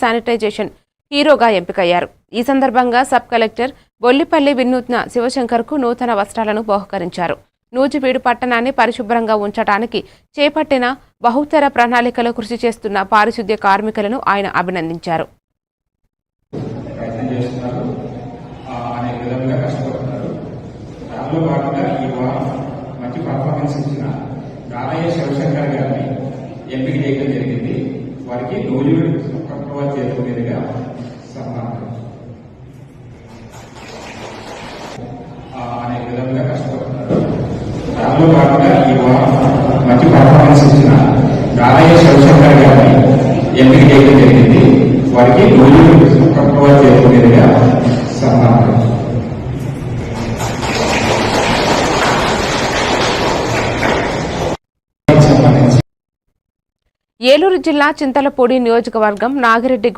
Sanitization హీరోగా ఎంపికయ్యారు. ఈ సందర్భంగా సబ్ కలెక్టర్ బొల్లిపల్లి వినూత్న శివశంకర్కు నూతన వస్త్రాలను బహుకరించారు. నూజివీడు పట్టణాన్ని పరిశుభ్రంగా ఉంచడానికి చేపట్టిన బహుతర ప్రణాళికలో కృషి చేస్తున్న పారిశుద్ధ్య కార్మికులను ఆయన అభినందించారు. ఎంపిక చేయడం జరిగింది. వారికి నూజివీడు చేతుల మీదుగా సన్మానం. అనేక విధంగా కష్టపడుతున్నారు. దానిలో భాగంగా ఈ వారం మంచి పర్ఫార్మెన్స్ ఇచ్చిన రాలయ్య శివశంకర్ గారిని ఎంపిక చేయడం జరిగింది. వారికి నూజివీడు చేతుల మీదుగా సన్మానం. ఏలూరు జిల్లా చింతలపూడి నియోజకవర్గం నాగిరెడ్డి